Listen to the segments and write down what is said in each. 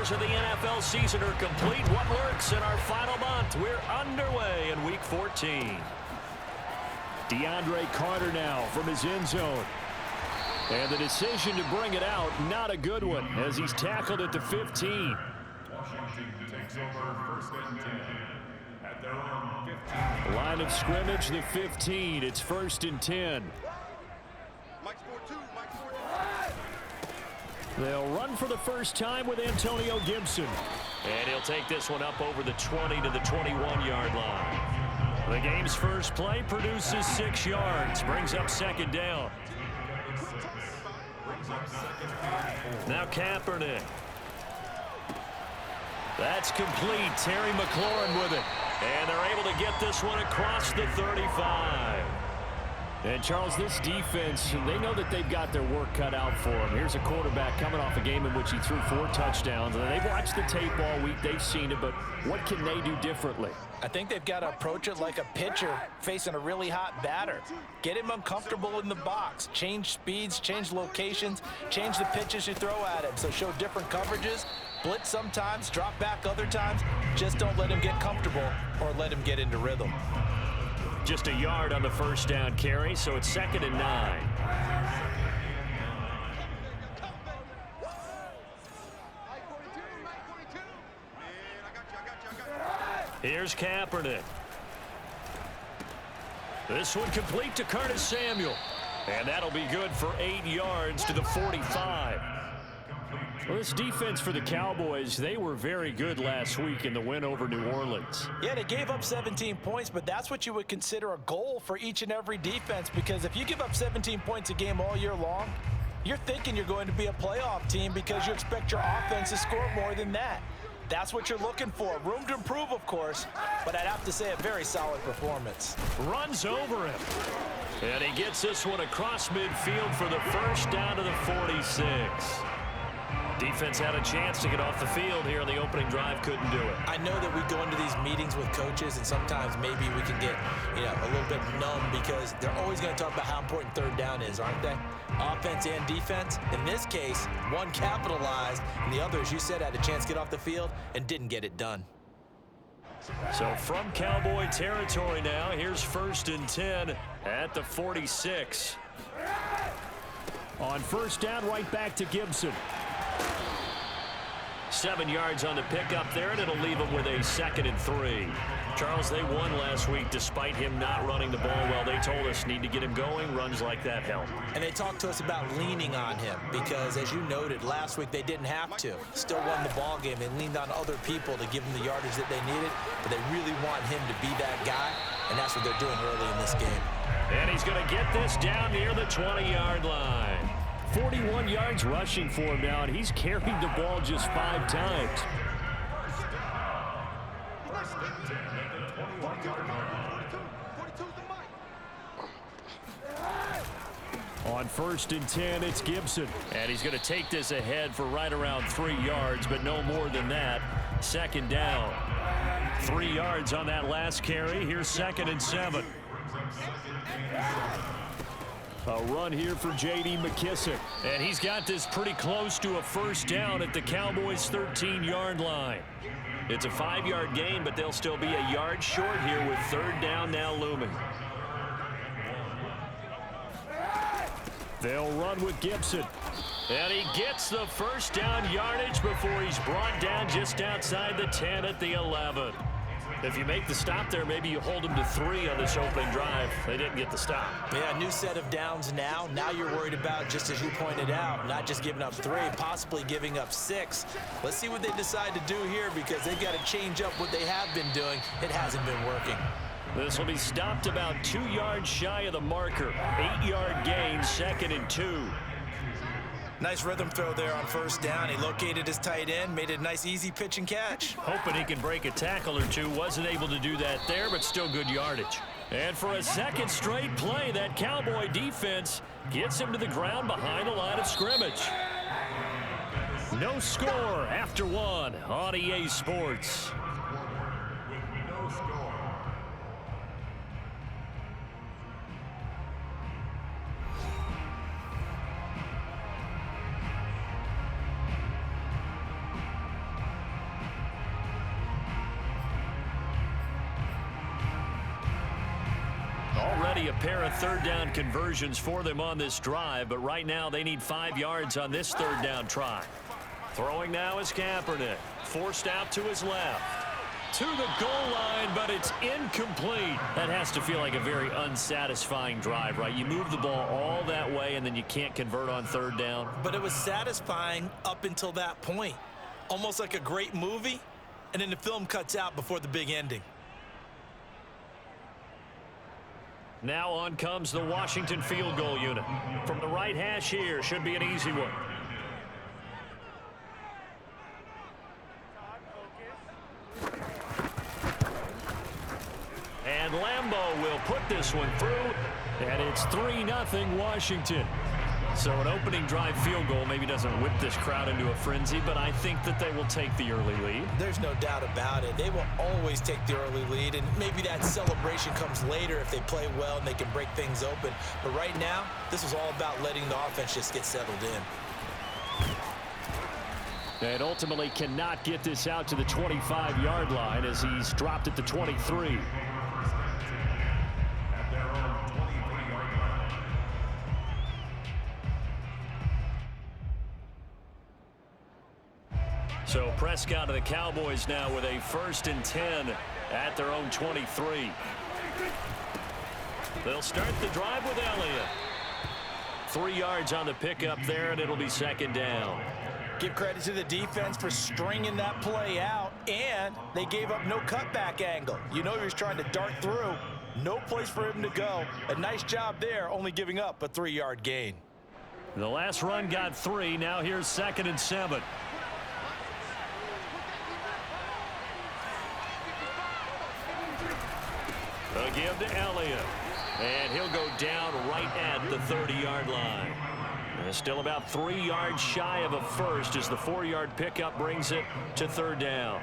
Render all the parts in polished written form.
throws of the NFL season are complete. What lurks in our final month? We're underway in Week 14. DeAndre Carter now from his end zone. And the decision to bring it out, not a good one, as he's tackled at the 15. Washington takes over first and 10 at their own 15. Line of scrimmage, the 15. It's first and 10. They'll run for the first time with Antonio Gibson. And he'll take this one up over the 20 to the 21-yard line. The game's first play produces 6 yards, brings up second down. Now Kaepernick. That's complete. Terry McLaurin with it. And they're able to get this one across the 35. And, Charles, this defense, they know that they've got their work cut out for them. Here's a quarterback coming off a game in which he threw 4 touchdowns. And they've watched the tape all week. They've seen it. But what can they do differently? I think they've got to approach it like a pitcher facing a really hot batter. Get him uncomfortable in the box. Change speeds, change locations, change the pitches you throw at him. So show different coverages. Blitz sometimes, drop back other times. Just don't let him get comfortable or let him get into rhythm. Just a yard on the first down carry, so it's second and 9. Here's Kaepernick. This one complete to Curtis Samuel. And that'll be good for 8 yards to the 45. Well, this defense for the Cowboys, they were very good last week in the win over New Orleans. Yeah, they gave up 17 points, but that's what you would consider a goal for each and every defense, because if you give up 17 points a game all year long, you're thinking you're going to be a playoff team because you expect your offense to score more than that. That's what you're looking for. Room to improve, of course, but I'd have to say a very solid performance. Runs over him. And he gets this one across midfield for the first down to the 46. Defense had a chance to get off the field here in the opening drive, couldn't do it. I know that we go into these meetings with coaches, and sometimes maybe we can get, a little bit numb because they're always going to talk about how important third down is, aren't they? Offense and defense. In this case, one capitalized, and the other, as you said, had a chance to get off the field and didn't get it done. So from Cowboy territory now, here's first and 10 at the 46. On first down, right back to Gibson. 7 yards on the pickup there, and it'll leave them with a second and 3. Charles, they won last week despite him not running the ball well. They told us need to get him going. Runs like that help. And they talked to us about leaning on him because, as you noted, last week they didn't have to. Still won the ball game. They leaned on other people to give them the yardage that they needed, but they really want him to be that guy, and that's what they're doing early in this game. And he's going to get this down near the 20-yard line. 41 yards rushing for him now, and he's carried the ball just 5 times. On first and 10, it's Gibson. And he's going to take this ahead for right around 3 yards, but no more than that. Second down. 3 yards on that last carry. Here's second and 7. A run here for J.D. McKissick. And he's got this pretty close to a first down at the Cowboys' 13-yard line. It's a 5-yard gain, but they'll still be a yard short here with third down now looming. They'll run with Gibson. And he gets the first down yardage before he's brought down just outside the 10 at the 11. If you make the stop there, maybe you hold them to 3 on this opening drive. They didn't get the stop. Yeah, new set of downs now. Now you're worried about, just as you pointed out, not just giving up 3, possibly giving up 6. Let's see what they decide to do here because they've got to change up what they have been doing. It hasn't been working. This will be stopped about 2 yards shy of the marker. 8-yard gain, second and 2. Nice rhythm throw there on first down. He located his tight end, made it a nice, easy pitch and catch. Hoping he can break a tackle or two. Wasn't able to do that there, but still good yardage. And for a second straight play, that Cowboy defense gets him to the ground behind the line of scrimmage. No score after 1 on EA Sports. already a pair of third down conversions for them on this drive, but right now they need 5 yards on this third down try. Throwing now is Kaepernick. Forced out to his left. To the goal line, but it's incomplete. That has to feel like a very unsatisfying drive, right? You move the ball all that way, and then you can't convert on third down. But it was satisfying up until that point. Almost like a great movie, and then the film cuts out before the big ending. Now on comes the Washington field goal unit. From the right hash here, should be an easy one. And Lambeau will put this one through, and it's 3-0 Washington. So an opening drive field goal maybe doesn't whip this crowd into a frenzy, but I think that they will take the early lead. There's no doubt about it. They will always take the early lead, and maybe that celebration comes later if they play well and they can break things open. But right now, this is all about letting the offense just get settled in. And ultimately cannot get this out to the 25-yard line as he's dropped at the 23. So Prescott of the Cowboys now with a 1st and 10 at their own 23. They'll start the drive with Elliott. 3 yards on the pickup there, and it'll be 2nd down. Give credit to the defense for stringing that play out, and they gave up no cutback angle. You know he was trying to dart through. No place for him to go. A nice job there, only giving up a 3-yard gain. The last run got 3. Now here's 2nd and 7. A give to Elliott. And he'll go down right at the 30-yard line. Still about 3 yards shy of a first as the 4-yard pickup brings it to 3rd down.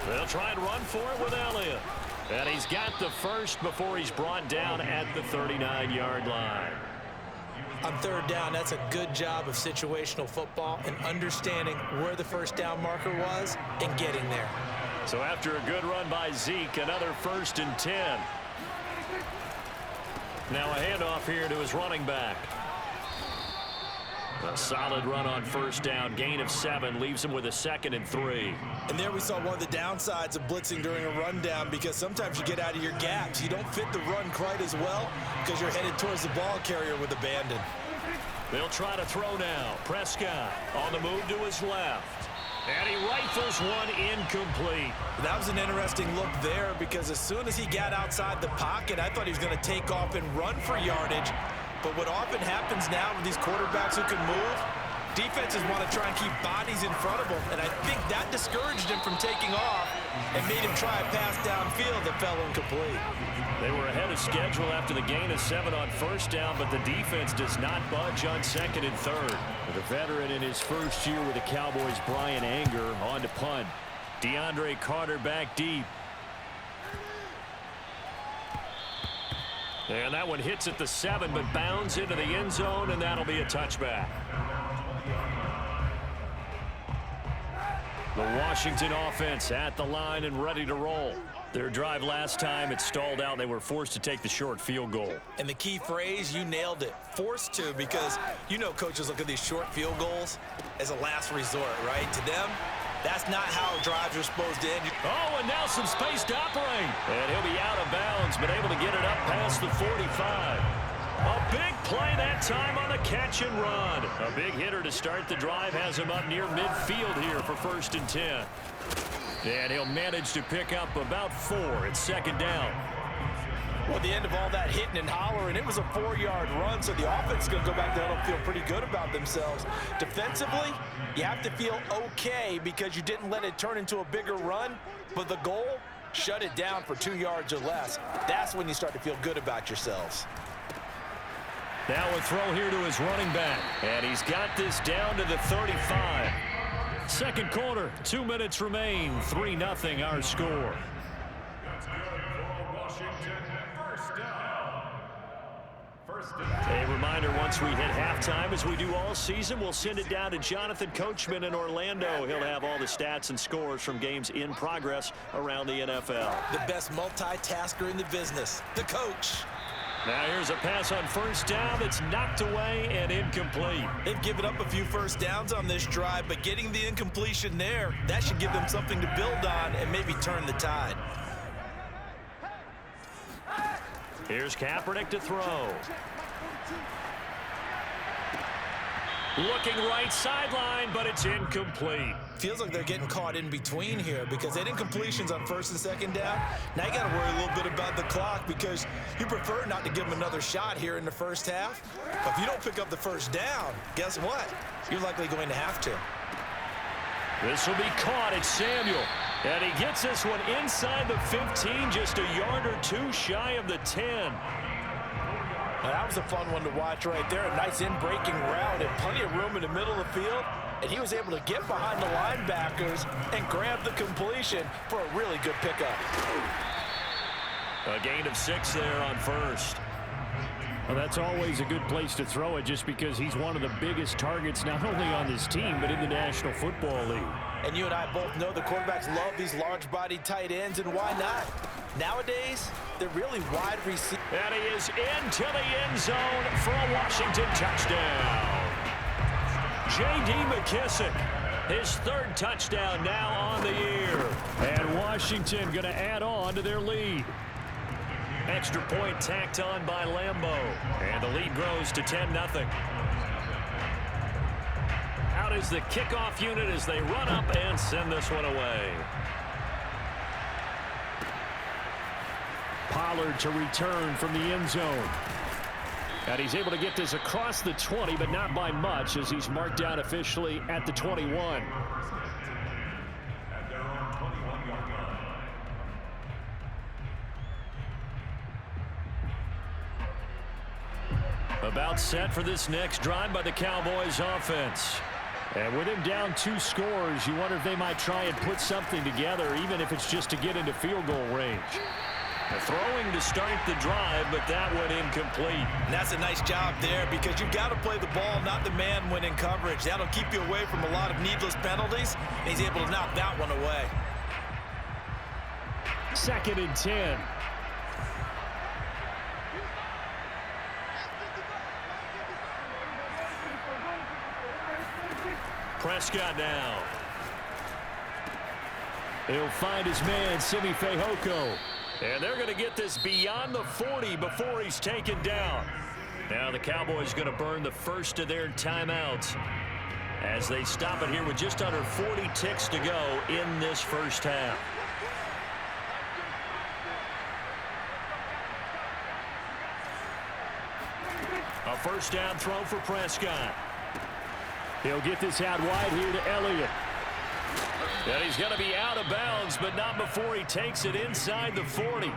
They'll try and run for it with Elliott. And he's got the first before he's brought down at the 39-yard line. On 3rd down, that's a good job of situational football and understanding where the 1st down marker was and getting there. So after a good run by Zeke, another 1st and 10. Now a handoff here to his running back. A solid run on 1st down, gain of 7, leaves him with a 2nd and 3. And there we saw one of the downsides of blitzing during a rundown, because sometimes you get out of your gaps. You don't fit the run quite as well because you're headed towards the ball carrier with abandon. They'll try to throw now. Prescott on the move to his left. And he rifles one incomplete. That was an interesting look there, because as soon as he got outside the pocket, I thought he was going to take off and run for yardage. But what often happens now with these quarterbacks who can move, defenses want to try and keep bodies in front of them. And I think that discouraged him from taking off and made him try a pass downfield that fell incomplete. They were ahead of schedule after the gain of 7 on 1st down, but the defense does not budge on 2nd and 3rd. The veteran in his first year with the Cowboys, Brian Anger, on to punt. DeAndre Carter back deep. And that one hits at the 7, but bounds into the end zone, and that'll be a touchback. The Washington offense at the line and ready to roll. Their drive last time, it stalled out. They were forced to take the short field goal. And the key phrase, you nailed it. Forced to, because you know coaches look at these short field goals as a last resort, right? To them, that's not how drives are supposed to end. Oh, and now some space to operate. And he'll be out of bounds, but able to get it up past the 45. A big play that time on the catch and run. A big hitter to start the drive has him up near midfield here for 1st and 10. And he'll manage to pick up about 4. It's 2nd down. Well, at the end of all that hitting and hollering, it was a 4-yard run, so the offense is going to go back there and feel pretty good about themselves. Defensively, you have to feel okay because you didn't let it turn into a bigger run, but the goal, shut it down for 2 yards or less. That's when you start to feel good about yourselves. Now a throw here to his running back, and he's got this down to the 35. 2nd quarter, 2 minutes remain, 3-0 our score. That's good for Washington. 1st down. A reminder, once we hit halftime, as we do all season, we'll send it down to Jonathan Coachman in Orlando. He'll have all the stats and scores from games in progress around the NFL. The best multitasker in the business, the coach. Now here's a pass on first down that's knocked away and incomplete. They've given up a few first downs on this drive, but getting the incompletion there, that should give them something to build on and maybe turn the tide. Here's Kaepernick to throw. Looking right sideline, but it's incomplete. Feels like they're getting caught in between here because they had incompletions on first and second down. Now you got to worry a little bit about the clock because you prefer not to give them another shot here in the first half. But if you don't pick up the first down, guess what? You're likely going to have to. This will be caught. It's Samuel. And he gets this one inside the 15, just a yard or two shy of the 10. Now, that was a fun one to watch right there. A nice in-breaking route and plenty of room in the middle of the field. And he was able to get behind the linebackers and grab the completion for a really good pickup. A gain of 6 there on first. Well, that's always a good place to throw it just because he's one of the biggest targets not only on this team but in the National Football League. And you and I both know the quarterbacks love these large-bodied tight ends, and why not? Nowadays, they're really wide receivers. And he is into the end zone for a Washington touchdown. J.D. McKissick, his third touchdown now on the year. And Washington going to add on to their lead. Extra point tacked on by Lambeau. And the lead grows to 10-0. Out is the kickoff unit as they run up and send this one away. Pollard to return from the end zone. And he's able to get this across the 20, but not by much as he's marked down officially at the 21. About set for this next drive by the Cowboys offense. And with him down 2 scores, you wonder if they might try and put something together, even if it's just to get into field goal range. Throwing to start the drive, but that went incomplete. And that's a nice job there because you've got to play the ball, not the man when in coverage. That'll keep you away from a lot of needless penalties, and he's able to knock that one away. 2nd and 10. Prescott now. He'll find his man, Simi Fehoko. And they're going to get this beyond the 40 before he's taken down. Now the Cowboys going to burn the first of their timeouts as they stop it here with just under 40 ticks to go in this first half. A first down throw for Prescott. He'll get this out wide here to Elliott. And he's going to be out of bounds, but not before he takes it inside the 40.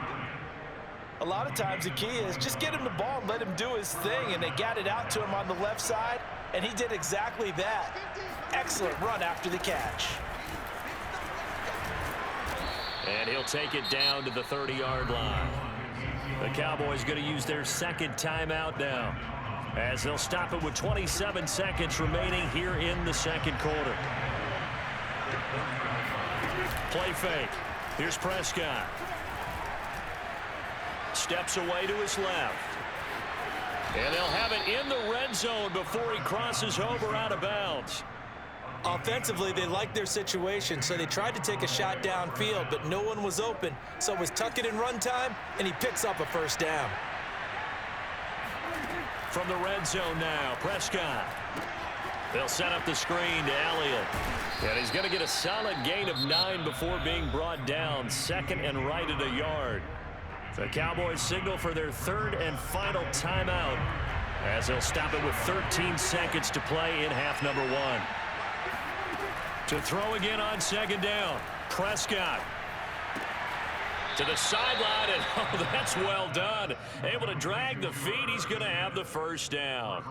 A lot of times the key is just get him the ball and let him do his thing, and they got it out to him on the left side, and he did exactly that. Excellent run after the catch. And he'll take it down to the 30-yard line. The Cowboys going to use their second timeout now, as they'll stop it with 27 seconds remaining here in the second quarter. Play fake. Here's Prescott. Steps away to his left. And they'll have it in the red zone before he crosses over out of bounds. Offensively, they liked their situation, so they tried to take a shot downfield, but no one was open. So it was tuck it in run time, and he picks up a first down. From the red zone now, Prescott. They'll set up the screen to Elliott. And he's going to get a solid gain of 9 before being brought down. Second and right at a yard. The Cowboys signal for their third and final timeout as they'll stop it with 13 seconds to play in half number 1. To throw again on second down, Prescott. To the sideline, and oh, that's well done. Able to drag the feet. He's going to have the first down.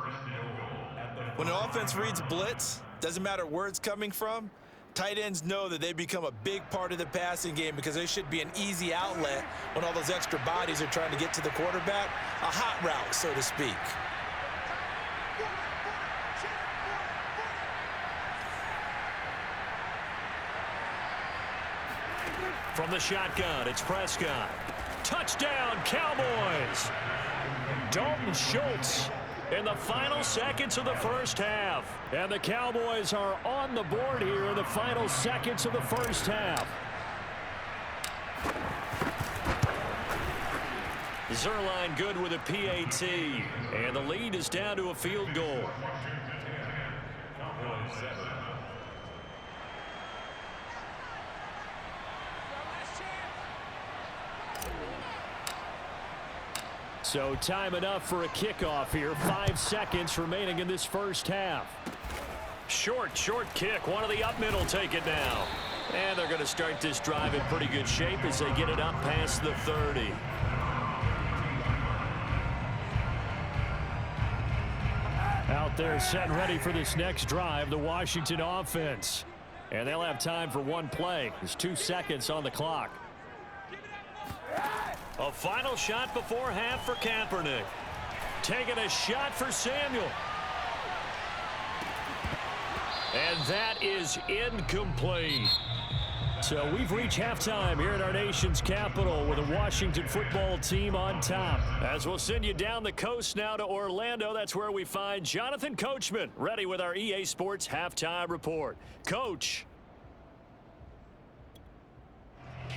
When an offense reads blitz, doesn't matter where it's coming from, Tight ends know that they become a big part of the passing game because they should be an easy outlet when all those extra bodies are trying to get to the quarterback. A hot route, so to speak. From the shotgun, it's Prescott. Touchdown, Cowboys! Dalton Schultz in the final seconds of the first half. And the Cowboys are on the board here in the final seconds of the first half. Zerline good with a PAT. And the lead is down to a field goal. So time enough for a kickoff here. 5 seconds remaining in this first half. Short kick. One of the up middle take it now. And they're going to start this drive in pretty good shape as they get it up past the 30. Out there set and ready for this next drive, the Washington offense. And they'll have time for one play. There's 2 seconds on the clock. A final shot before half for Kaepernick. Taking a shot for Samuel. And that is incomplete. So we've reached halftime here at our nation's capital with the Washington football team on top. As we'll send you down the coast now to Orlando, that's where we find Jonathan Coachman ready with our EA Sports halftime report. Coach.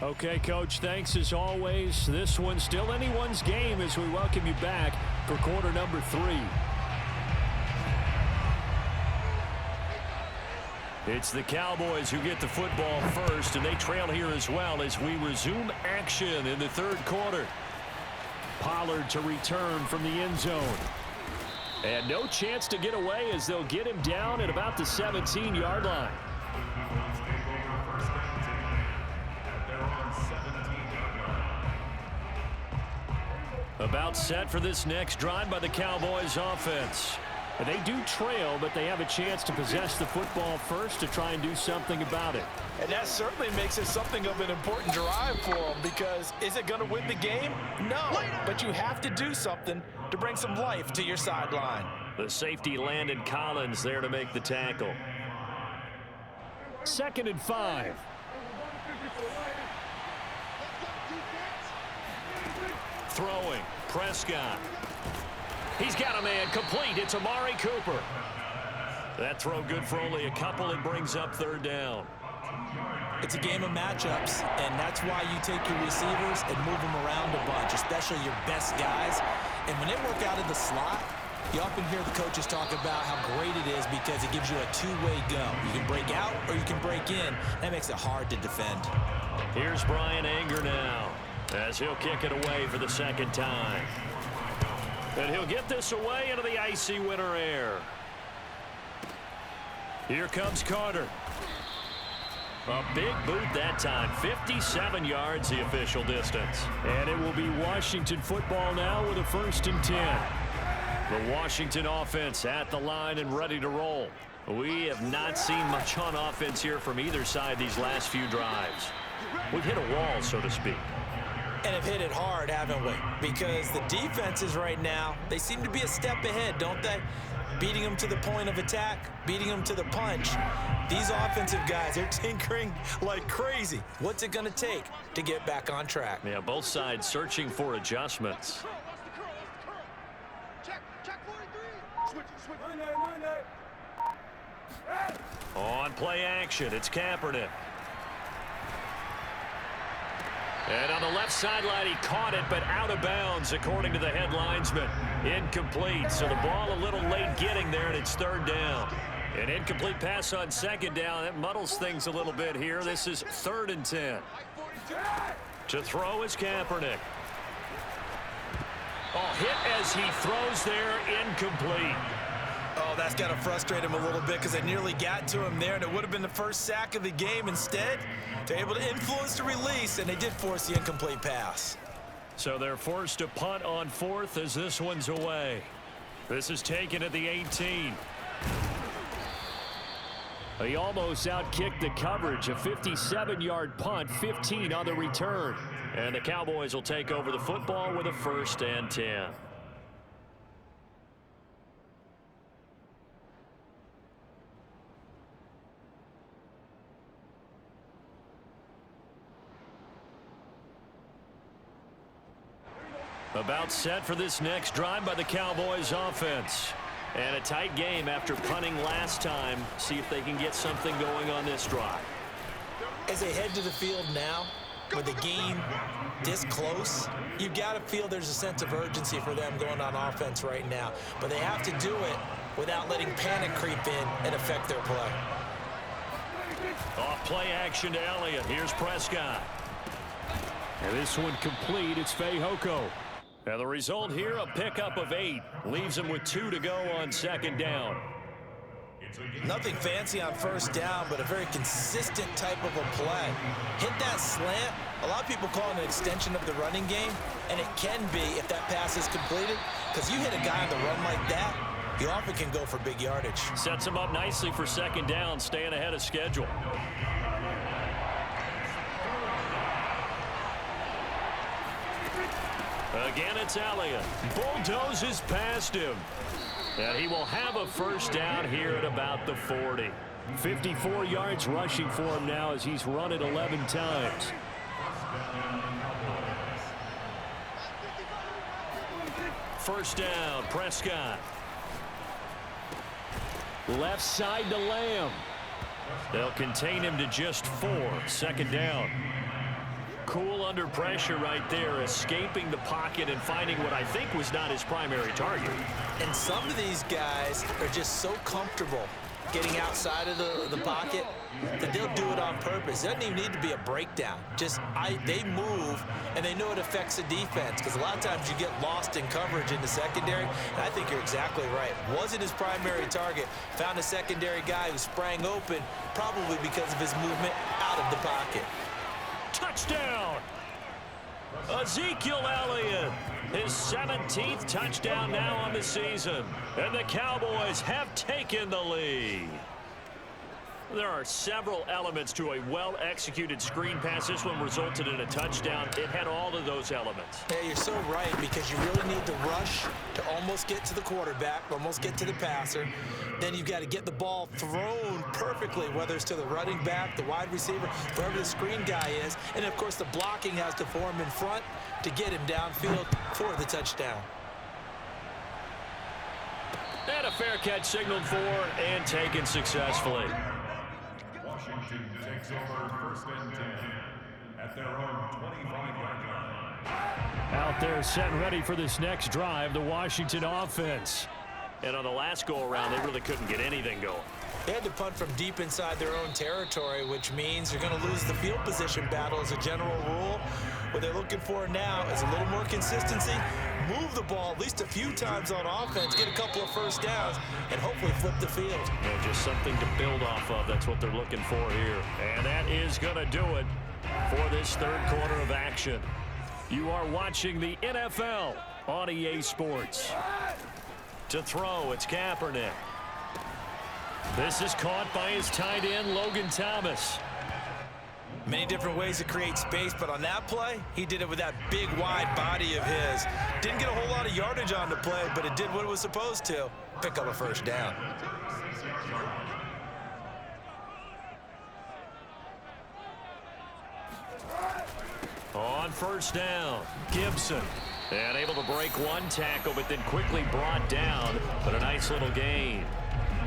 Okay, Coach, thanks as always. This one's still anyone's game as we welcome you back for quarter number 3. It's the Cowboys who get the football first, and they trail here as well as we resume action in the third quarter. Pollard to return from the end zone. And no chance to get away as they'll get him down at about the 17-yard line. About set for this next drive by the Cowboys offense. They do trail, but they have a chance to possess the football first to try and do something about it. And that certainly makes it something of an important drive for them because is it going to win the game? No, but you have to do something to bring some life to your sideline. The safety Landon Collins there to make the tackle. 2nd and 5. Throwing, Prescott. He's got a man complete. It's Amari Cooper. That throw good for only a couple. It brings up 3rd down. It's a game of matchups, and that's why you take your receivers and move them around a bunch, especially your best guys. And when they work out of the slot, you often hear the coaches talk about how great it is because it gives you a two-way go. You can break out or you can break in. That makes it hard to defend. Here's Brian Anger now as he'll kick it away for the 2nd time. And he'll get this away into the icy winter air. Here comes Carter. A big boot that time. 57 yards the official distance. And it will be Washington football now with a 1st and 10. The Washington offense at the line and ready to roll. We have not seen much on offense here from either side these last few drives. We've hit a wall, so to speak. And have hit it hard, haven't we? Because the defenses right now, they seem to be a step ahead, don't they? Beating them to the point of attack, beating them to the punch. These offensive guys, they're tinkering like crazy. What's it going to take to get back on track? Yeah, both sides searching for adjustments. On play action, it's Kaepernick. And on the left sideline, he caught it, but out of bounds, according to the head linesman. Incomplete, so the ball a little late getting there, and it's 3rd down. An incomplete pass on 2nd down. That muddles things a little bit here. This is 3rd and 10. To throw is Kaepernick. Oh, hit as he throws there, incomplete. Oh, that's got to frustrate him a little bit because they nearly got to him there, and it would have been the first sack of the game. Instead, they're able to influence the release, and they did force the incomplete pass. So they're forced to punt on 4th as this one's away. This is taken at the 18. He almost outkicked the coverage. A 57-yard punt, 15 on the return. And the Cowboys will take over the football with a 1st and 10. About set for this next drive by the Cowboys offense. And a tight game after punting last time. See if they can get something going on this drive. As they head to the field now, with the game this close, you've got to feel there's a sense of urgency for them going on offense right now. But they have to do it without letting panic creep in and affect their play. Off play action to Elliott. Here's Prescott. And this one complete. It's Fehoko. And the result here, a pickup of 8. Leaves him with 2 to go on 2nd down. Nothing fancy on 1st down, but a very consistent type of a play. Hit that slant. A lot of people call it an extension of the running game, and it can be if that pass is completed, because you hit a guy on the run like that, you often can go for big yardage. Sets him up nicely for 2nd down, staying ahead of schedule. Again, it's Elliott. Bulldozes past him. And he will have a 1st down here at about the 40. 54 yards rushing for him now as he's run it 11 times. First down, Prescott. Left side to Lamb. They'll contain him to just 4. 2nd down. Cool under pressure right there, escaping the pocket and finding what I think was not his primary target. And some of these guys are just so comfortable getting outside of the pocket that they'll do it on purpose. It doesn't even need to be a breakdown. They move, and they know it affects the defense, because a lot of times you get lost in coverage in the secondary, and I think you're exactly right. Wasn't his primary target. Found a secondary guy who sprang open, probably because of his movement out of the pocket. Touchdown! Ezekiel Elliott, his 17th touchdown now on the season. And the Cowboys have taken the lead. There are several elements to a well-executed screen pass. This one resulted in a touchdown. It had all of those elements. Yeah, you're so right, because you really need to rush to almost get to the quarterback, almost get to the passer. Then you've got to get the ball thrown perfectly, whether it's to the running back, the wide receiver, wherever the screen guy is. And, of course, the blocking has to form in front to get him downfield for the touchdown. And a fair catch signaled for and taken successfully. Washington takes over 1st and 10 at their own 25-yard line. Out there set and ready for this next drive, the Washington offense. And on the last go-around, they really couldn't get anything going. They had to punt from deep inside their own territory, which means you're going to lose the field position battle as a general rule. What they're looking for now is a little more consistency, move the ball at least a few times on offense, get a couple of 1st downs, and hopefully flip the field. Yeah, just something to build off of. That's what they're looking for here. And that is going to do it for this 3rd quarter of action. You are watching the NFL on EA Sports. To throw, it's Kaepernick. This is caught by his tight end, Logan Thomas. Many different ways to create space, but on that play, he did it with that big, wide body of his. Didn't get a whole lot of yardage on the play, but it did what it was supposed to. Pick up a 1st down. On 1st down, Gibson. And able to break one tackle, but then quickly brought down. But a nice little gain.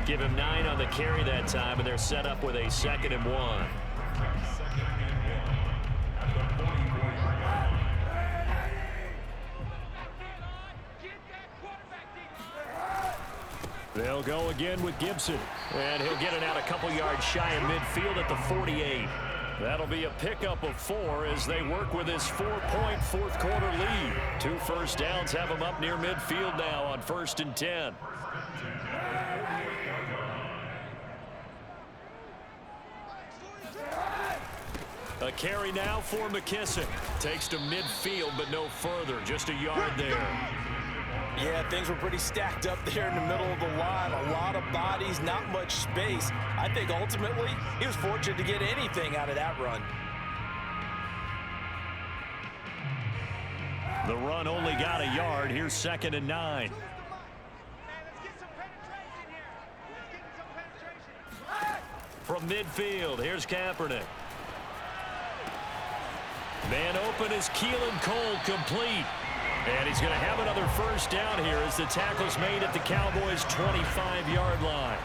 Give him 9 on the carry that time, and they're set up with a 2nd and 1. They'll go again with Gibson. And he'll get it out a couple yards shy of midfield at the 48. That'll be a pickup of 4 as they work with his 4-point 4th quarter lead. 2 1st downs have him up near midfield now on 1st and 10. A carry now for McKissick. Takes to midfield, but no further. Just a yard there. Yeah, things were pretty stacked up there in the middle of the line. A lot of bodies, not much space. I think ultimately he was fortunate to get anything out of that run. The run only got a yard. Here's 2nd and 9. From midfield, here's Kaepernick. Man open is Keelan Cole, complete. And he's going to have another first down here as the tackle's made at the Cowboys' 25-yard line.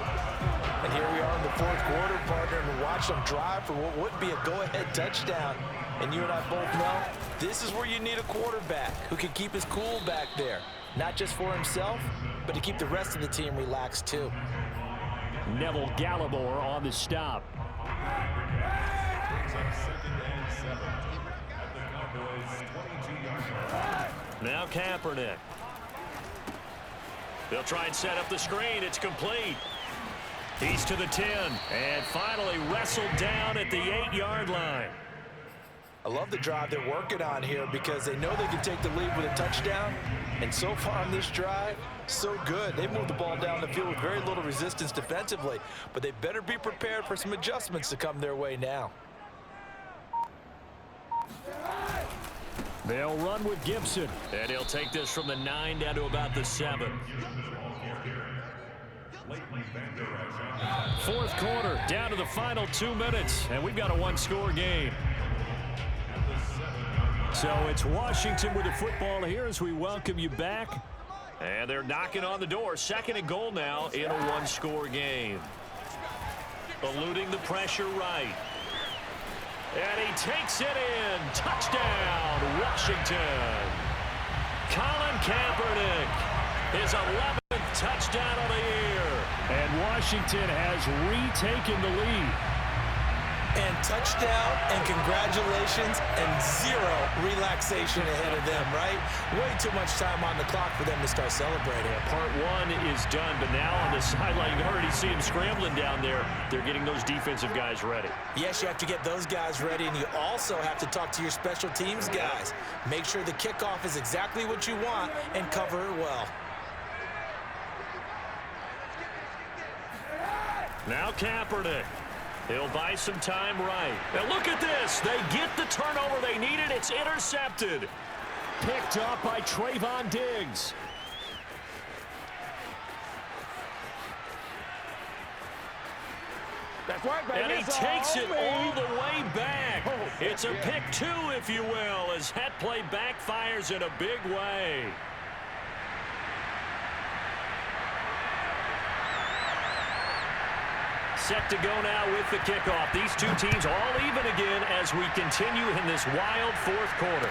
And here we are in the 4th quarter, partner, and watch them drive for what would be a go-ahead touchdown. And you and I both know this is where you need a quarterback who can keep his cool back there. Not just for himself, but to keep the rest of the team relaxed too. Neville Gallimore on the stop. Now Kaepernick. They'll try and set up the screen. It's complete. He's to the 10 and finally wrestled down at the 8-yard line. I love the drive they're working on here because they know they can take the lead with a touchdown. And so far on this drive, so good. They moved the ball down the field with very little resistance defensively, but they better be prepared for some adjustments to come their way now. They'll run with Gibson. And he'll take this from the 9 down to about the 7. 4th quarter, down to the final 2 minutes, and we've got a 1-score game. So it's Washington with the football here as we welcome you back. And they're knocking on the door. 2nd and goal now in a 1-score game. Eluding the pressure right. And he takes it in. Touchdown, Washington. Colin Kaepernick, his 11th touchdown of the year. And Washington has retaken the lead. And touchdown and congratulations and 0 relaxation ahead of them, right? Way too much time on the clock for them to start celebrating. Yeah, part 1 is done, but now on the sideline, you can already see them scrambling down there. They're getting those defensive guys ready. Yes, you have to get those guys ready, and you also have to talk to your special teams guys. Make sure the kickoff is exactly what you want and cover it well. Now Kaepernick. He'll buy some time right. Now look at this. They get the turnover they needed. It's intercepted. Picked up by Trayvon Diggs. That's right, baby. And he takes it all the way back. It's a pick 2, if you will, as that play backfires in a big way. Set to go now with the kickoff. These two teams all even again as we continue in this wild 4th quarter.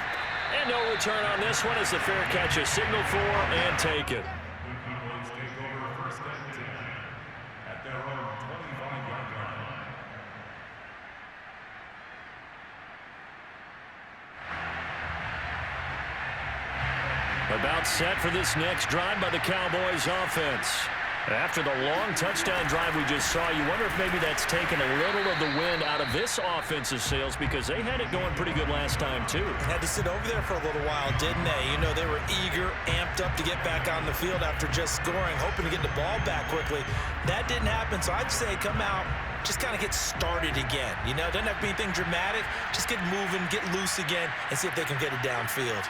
And no return on this one as the fair catch is signaled for and taken. About set for this next drive by the Cowboys offense. After the long touchdown drive we just saw, you wonder if maybe that's taken a little of the wind out of this offensive sails because they had it going pretty good last time too. Had to sit over there for a little while, didn't they? You know, they were eager, amped up to get back on the field after just scoring, hoping to get the ball back quickly. That didn't happen, so I'd say come out, just kind of get started again. You know, doesn't have to be anything dramatic. Just get moving, get loose again, and see if they can get it downfield.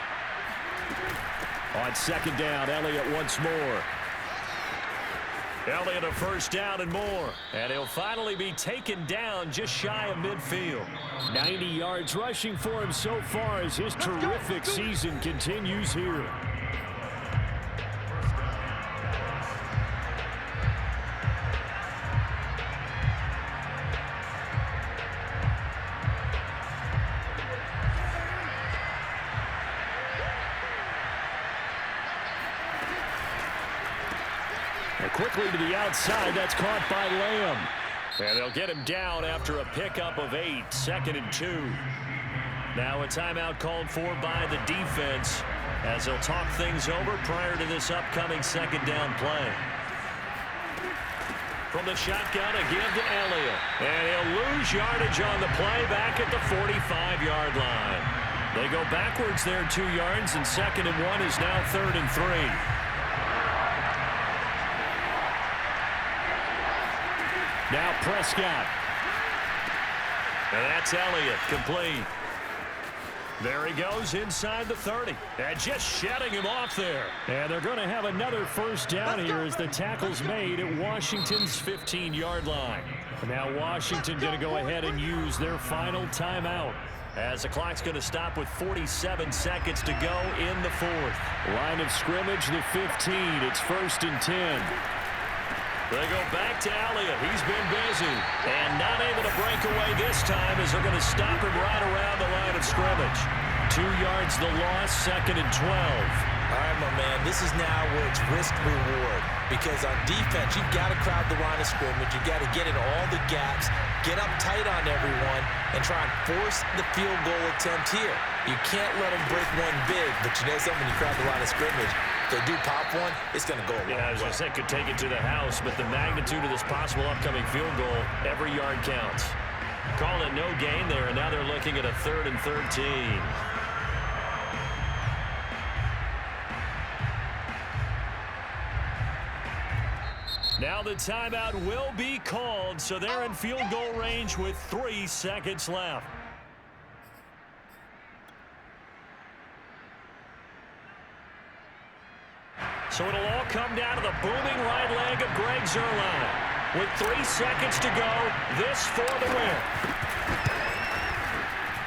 On 2nd down, Elliott once more. Elliott a first down and more. And he'll finally be taken down just shy of midfield. 90 yards rushing for him so far as his terrific season continues here. Quickly to the outside. That's caught by Lamb. And they'll get him down after a pickup of 8. 2nd and 2. Now a timeout called for by the defense as they'll talk things over prior to this upcoming 2nd down play. From the shotgun, a give to Elliott. And he'll lose yardage on the play back at the 45-yard line. They go backwards there 2 yards, and 2nd and 1 is now 3rd and 3. Now Prescott. And that's Elliott, complete. There he goes inside the 30. And just shedding him off there. And they're going to have another first down here as the tackle's made at Washington's 15-yard line. Now Washington going to go ahead and use their final timeout, as the clock's going to stop with 47 seconds to go in the fourth. Line of scrimmage, the 15. It's 1st and 10. They go back to Elliott. He's been busy. And not able to break away this time as they're going to stop him right around the line of scrimmage. 2 yards the loss, 2nd and 12. All right, my man, this is now where it's risk-reward. Because on defense, you've got to crowd the line of scrimmage. You've got to get in all the gaps, get up tight on everyone, and try and force the field goal attempt here. You can't let them break one big, but you know something, when you crowd the line of scrimmage, if they do pop one, it's going to go away. Yeah, I was going to say, could take it to the house, but the magnitude of this possible upcoming field goal, every yard counts. Calling it no gain there, and now they're looking at a 3rd and 13. Now the timeout will be called, so they're in field goal range with 3 seconds left. So it'll all come down to the booming right leg of Greg Zuerlein. With 3 seconds to go, this for the win.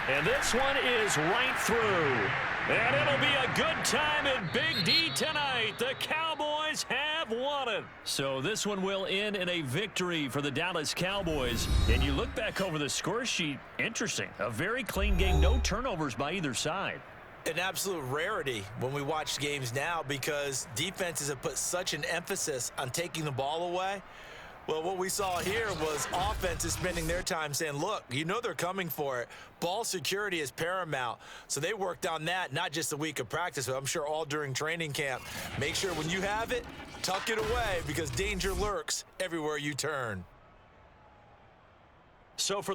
And this one is right through. And it'll be a good time in Big D tonight. The Cowboys have won it. So this one will end in a victory for the Dallas Cowboys. And you look back over the score sheet, interesting. A very clean game, no turnovers by either side. An absolute rarity when we watch games now, because defenses have put such an emphasis on taking the ball away. Well, what we saw here was offenses spending their time saying, look, you know they're coming for it. Ball security is paramount. So they worked on that, not just a week of practice, but I'm sure all during training camp. Make sure when you have it, tuck it away, because danger lurks everywhere you turn. So for the